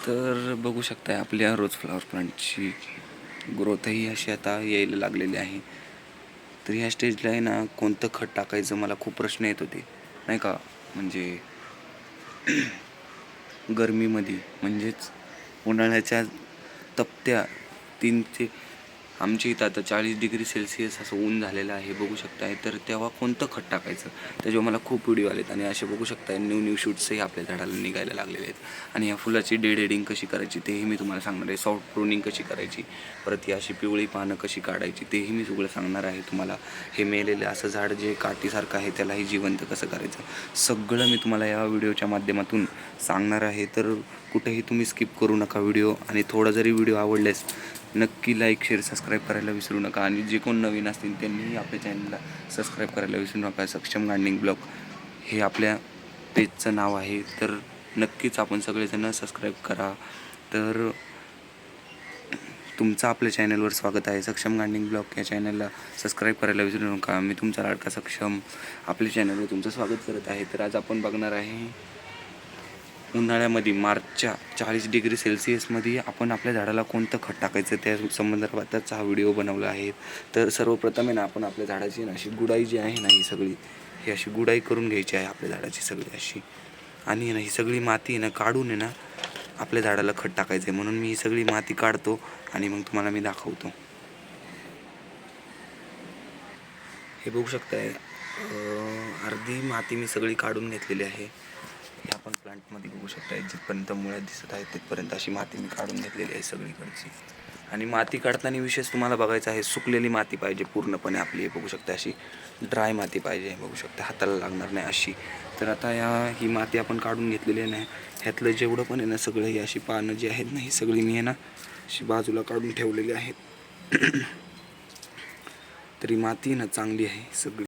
तर बघू शकताय आपल्या रोज फ्लॉवर प्लांटची ग्रोथही अशी आता यायला लागलेली आहे. तर ह्या स्टेजला आहे ना कोणतं खत टाकायचं मला खूप प्रश्न येत होते नाही का. म्हणजे गरमीमध्ये म्हणजेच उन्हाळ्याच्या तपत्या 3 ते आमच्या इथं आता 40 डिग्री सेल्सिअस असं ऊन झालेलं आहे बघू शकताय. तर तेव्हा कोणतं खत टाकायचं त्याच्यावर मला खूप व्हिडिओ आलेत आणि असे बघू शकताय न्यू शूट्सही आपल्या झाडाला निघायला लागलेले आहेत. आणि या फुलाची डेड हेडिंग कशी करायची तेही मी तुम्हाला सांगणार आहे. सॉफ्ट प्रूनिंग कशी करायची, परत ही अशी पिवळी पानं कशी काढायची तेही मी सगळं सांगणार आहे तुम्हाला. हे मेलेले असं झाड जे काठीसारखं आहे त्यालाही जिवंत कसं करायचं सगळं मी तुम्हाला या व्हिडिओच्या माध्यमातून सांगणार आहे. तर कुठेही तुम्ही स्किप करू नका व्हिडिओ. आणि थोडा जरी व्हिडिओ आवडल्यास नक्की लाईक शेअर सबस्क्राईब करायला विसरू नका. आणि जे कोण नवीन असतील त्यांनीही आपल्या चॅनलला सबस्क्राईब करायला विसरू नका. सक्षम गार्डनिंग ब्लॉग हे आपल्या पेजचं नाव आहे. तर नक्कीच आपण सगळेजण सबस्क्राईब करा. तर तुमचं आपल्या चॅनलवर स्वागत आहे. सक्षम गार्डनिंग ब्लॉग या चॅनलला सबस्क्राईब करायला विसरू नका. मी तुमचा लाडका सक्षम आपल्या चॅनलवर तुमचं स्वागत करत आहे. तर आज आपण बघणार आहे उन्हाळ्यामध्ये मार्चच्या 40 डिग्री सेल्सिअसमध्ये आपण आपल्या झाडाला कोणतं खत टाकायचं त्या संदर्भातच हा व्हिडिओ बनवला आहे. तर सर्वप्रथम आहे ना आपण आपल्या झाडाची अशी गुडाई जी आहे ना ही अशी गुडाई करून घ्यायची आहे आपल्या झाडाची सगळी अशी. आणि ही सगळी माती आहे ना काढून आहे ना आपल्या झाडाला खत टाकायचं आहे. म्हणून मी ही सगळी माती काढतो आणि मग तुम्हाला मी दाखवतो. हे बघू शकताय अर्धी माती मी सगळी काढून घेतलेली आहे. हे आपण प्लांटमध्ये बघू शकताय जिथपर्यंत मुळ्यात दिसत आहे तिथपर्यंत अशी माती मी काढून घेतलेली आहे सगळीकडची. आणि माती काढताना विशेष तुम्हाला बघायचं आहे सुकलेली माती पाहिजे पूर्णपणे आपली. हे बघू शकता अशी ड्राय माती पाहिजे. बघू शकता हाताला लागणार नाही अशी. तर आता ही माती आपण काढून घेतलेली आहे ना ह्यातलं जेवढं पण आहे ना सगळं ही अशी पानं जी आहेत ना ही सगळी मी आहे ना अशी बाजूला काढून ठेवलेली आहेत. तरी माती ना चांगली आहे सगळी.